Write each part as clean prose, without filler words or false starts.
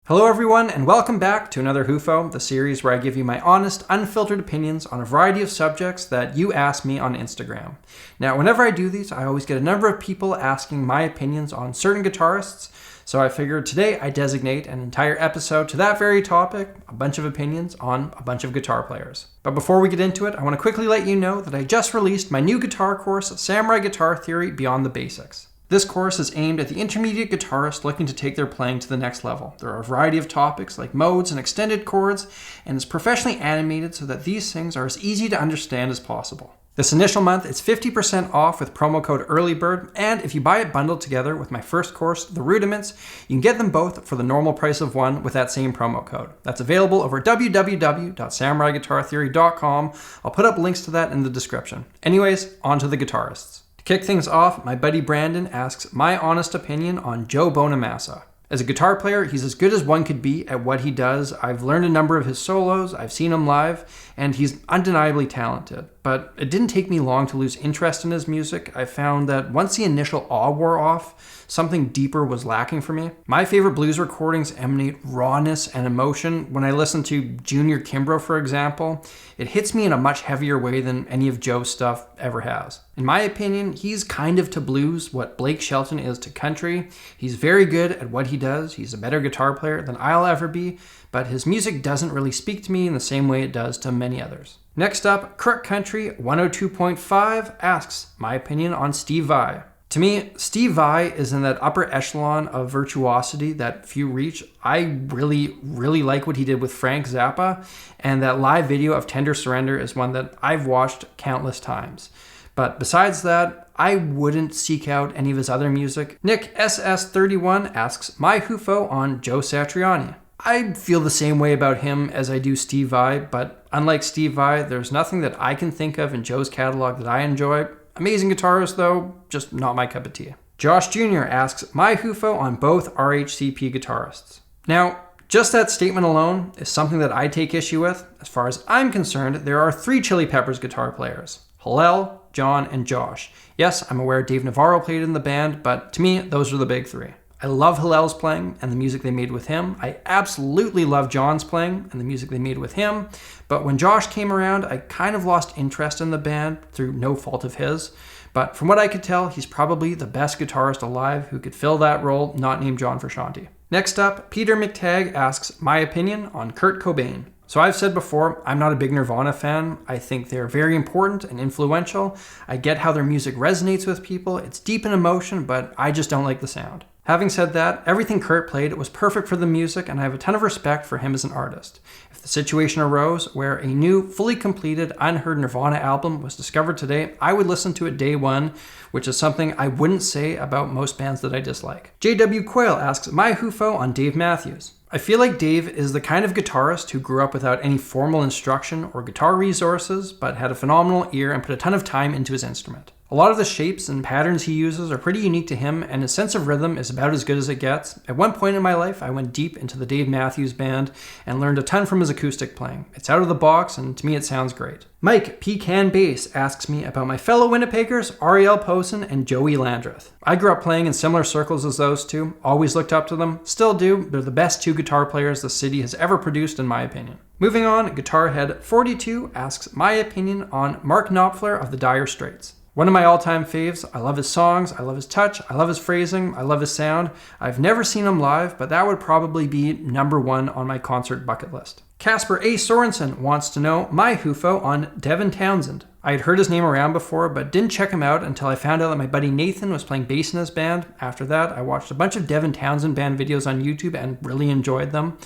Hello everyone, and welcome back to another Hufo, the series where I give you my honest, unfiltered opinions on a variety of subjects that you ask me on Instagram. Now, whenever I do these, I always get a number of people asking my opinions on certain guitarists, so I figured today I designate an entire episode to that very topic, a bunch of opinions on a bunch of guitar players. But before we get into it, I want to quickly let you know that I just released my new guitar course, Samurai Guitar Theory Beyond the Basics. This course is aimed at the intermediate guitarist looking to take their playing to the next level. There are a variety of topics like modes and extended chords, and it's professionally animated so that these things are as easy to understand as possible. This initial month, it's 50% off with promo code EARLYBIRD, and if you buy it bundled together with my first course, The Rudiments, you can get them both for the normal price of one with that same promo code. That's available over www.samuraiguitartheory.com. I'll put up links to that in the description. Anyways, on to the guitarists. To kick things off, my buddy Brandon asks my honest opinion on Joe Bonamassa. As a guitar player, he's as good as one could be at what he does. I've learned a number of his solos, I've seen him live, and he's undeniably talented. But it didn't take me long to lose interest in his music. I found that once the initial awe wore off, something deeper was lacking for me. My favorite blues recordings emanate rawness and emotion. When I listen to Junior Kimbrough, for example, it hits me in a much heavier way than any of Joe's stuff ever has. In my opinion, he's kind of to blues what Blake Shelton is to country. He's very good at what he does. He's a better guitar player than I'll ever be, but his music doesn't really speak to me in the same way it does to many others. Next up, Kirk Country 102.5 asks my opinion on Steve Vai. To me, Steve Vai is in that upper echelon of virtuosity that few reach. I really like what he did with Frank Zappa, and that live video of Tender Surrender is one that I've watched countless times. But besides that, I wouldn't seek out any of his other music. Nick SS31 asks my Hufo on Joe Satriani. I feel the same way about him as I do Steve Vai, but unlike Steve Vai, there's nothing that I can think of in Joe's catalog that I enjoy. Amazing guitarist though, just not my cup of tea. Josh Jr. asks my Hufo on both RHCP guitarists. Now, just that statement alone is something that I take issue with. As far as I'm concerned, there are 3 Chili Peppers guitar players: Hillel, John, and Josh. Yes, I'm aware Dave Navarro played in the band, but to me, those are the big 3. I love Hillel's playing and the music they made with him. I absolutely love John's playing and the music they made with him. But when Josh came around, I kind of lost interest in the band through no fault of his. But from what I could tell, he's probably the best guitarist alive who could fill that role, not named John Frusciante. Next up, Peter McTagg asks my opinion on Kurt Cobain. So I've said before, I'm not a big Nirvana fan. I think they're very important and influential. I get how their music resonates with people. It's deep in emotion, but I just don't like the sound. Having said that, everything Kurt played was perfect for the music, and I have a ton of respect for him as an artist. If the situation arose where a new, fully completed, unheard Nirvana album was discovered today, I would listen to it day one, which is something I wouldn't say about most bands that I dislike. JW Quayle asks my Hufo on Dave Matthews. I feel like Dave is the kind of guitarist who grew up without any formal instruction or guitar resources, but had a phenomenal ear and put a ton of time into his instrument. A lot of the shapes and patterns he uses are pretty unique to him, and his sense of rhythm is about as good as it gets. At one point in my life, I went deep into the Dave Matthews Band and learned a ton from his acoustic playing. It's out of the box, and to me it sounds great. Mike Pecan Bass asks me about my fellow Winnipeggers, Arielle Posen and Joey Landreth. I grew up playing in similar circles as those two, always looked up to them, still do. They're the best 2 guitar players the city has ever produced in my opinion. Moving on, Guitarhead42 asks my opinion on Mark Knopfler of the Dire Straits. One of my all-time faves. I love his songs, I love his touch, I love his phrasing, I love his sound. I've never seen him live, but that would probably be number 1 on my concert bucket list. Casper A. Sorensen wants to know my Hufo on Devin Townsend. I had heard his name around before, but didn't check him out until I found out that my buddy Nathan was playing bass in his band. After that, I watched a bunch of Devin Townsend band videos on YouTube and really enjoyed them.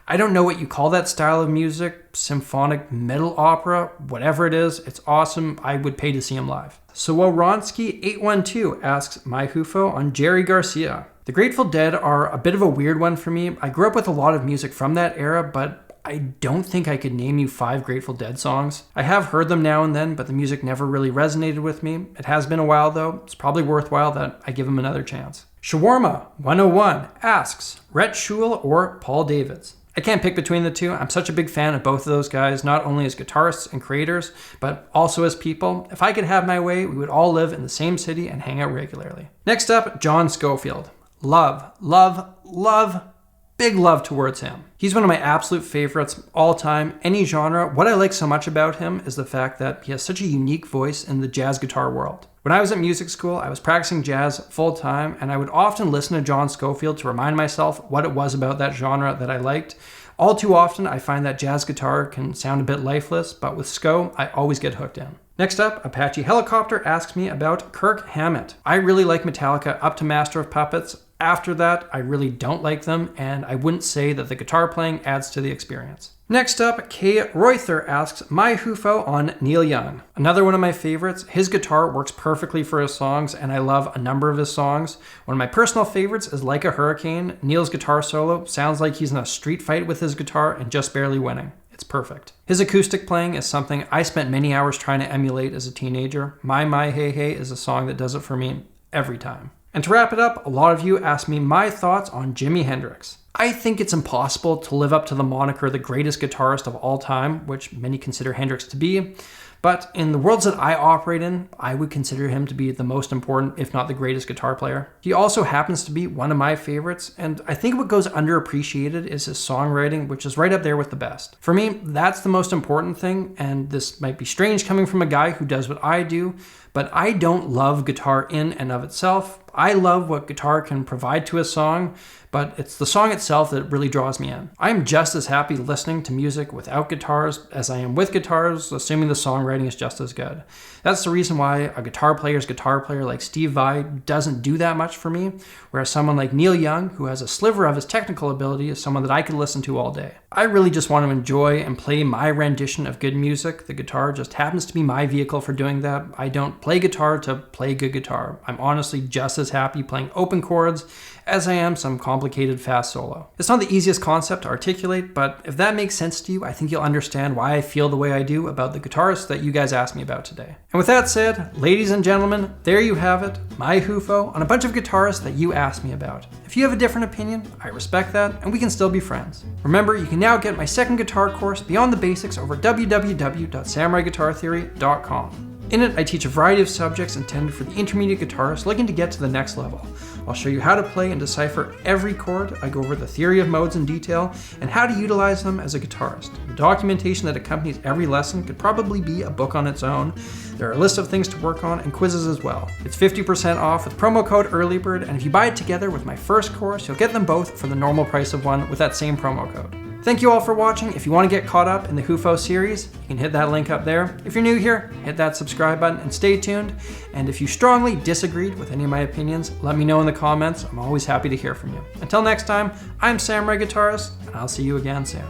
I don't know what you call that style of music, symphonic metal opera, whatever it is, it's awesome. I would pay to see him live. Soworonsky812 asks my Hufo on Jerry Garcia. The Grateful Dead are a bit of a weird one for me. I grew up with a lot of music from that era, but I don't think I could name you 5 Grateful Dead songs. I have heard them now and then, but the music never really resonated with me. It has been a while though. It's probably worthwhile that I give them another chance. Shawarma 101 asks Rhett Schul or Paul Davids. I can't pick between the two. I'm such a big fan of both of those guys, not only as guitarists and creators, but also as people. If I could have my way, we would all live in the same city and hang out regularly. Next up, John Scofield. Love Big love towards him. He's one of my absolute favorites all time, any genre. What I like so much about him is the fact that he has such a unique voice in the jazz guitar world. When I was at music school, I was practicing jazz full time, and I would often listen to John Scofield to remind myself what it was about that genre that I liked. All too often, I find that jazz guitar can sound a bit lifeless, but with Sco, I always get hooked in. Next up, Apache Helicopter asks me about Kirk Hammett. I really like Metallica up to Master of Puppets. After that, I really don't like them, and I wouldn't say that the guitar playing adds to the experience. Next up, Kay Reuther asks my Hufo on Neil Young. Another one of my favorites. His guitar works perfectly for his songs, and I love a number of his songs. One of my personal favorites is Like a Hurricane. Neil's guitar solo sounds like he's in a street fight with his guitar and just barely winning. It's perfect. His acoustic playing is something I spent many hours trying to emulate as a teenager. My Hey Hey is a song that does it for me every time. And to wrap it up, a lot of you asked me my thoughts on Jimi Hendrix. I think it's impossible to live up to the moniker the greatest guitarist of all time, which many consider Hendrix to be. But in the worlds that I operate in, I would consider him to be the most important, if not the greatest guitar player. He also happens to be one of my favorites, and I think what goes underappreciated is his songwriting, which is right up there with the best. For me, that's the most important thing, and this might be strange coming from a guy who does what I do, but I don't love guitar in and of itself. I love what guitar can provide to a song, but it's the song itself that really draws me in. I am just as happy listening to music without guitars as I am with guitars, assuming the songwriting is just as good. That's the reason why a guitar player like Steve Vai doesn't do that much for me, whereas someone like Neil Young, who has a sliver of his technical ability, is someone that I could listen to all day. I really just want to enjoy and play my rendition of good music. The guitar just happens to be my vehicle for doing that. I don't play guitar to play good guitar. I'm honestly just as happy playing open chords as I am some complicated fast solo. It's not the easiest concept to articulate, but if that makes sense to you, I think you'll understand why I feel the way I do about the guitarists that you guys asked me about today. And with that said, ladies and gentlemen, there you have it, my Hufo on a bunch of guitarists that you asked me about. If you have a different opinion, I respect that, and we can still be friends. Remember, you can now get my second guitar course, Beyond the Basics, over www.samuraiguitartheory.com. In it, I teach a variety of subjects intended for the intermediate guitarist looking to get to the next level. I'll show you how to play and decipher every chord. I go over the theory of modes in detail and how to utilize them as a guitarist. The documentation that accompanies every lesson could probably be a book on its own. There are a list of things to work on and quizzes as well. It's 50% off with promo code EARLYBIRD, and if you buy it together with my first course, you'll get them both for the normal price of one with that same promo code. Thank you all for watching. If you want to get caught up in the Hufo series, you can hit that link up there. If you're new here, hit that subscribe button and stay tuned. And if you strongly disagreed with any of my opinions, let me know in the comments. I'm always happy to hear from you. Until next time, I'm Samurai Guitarist, and I'll see you again soon.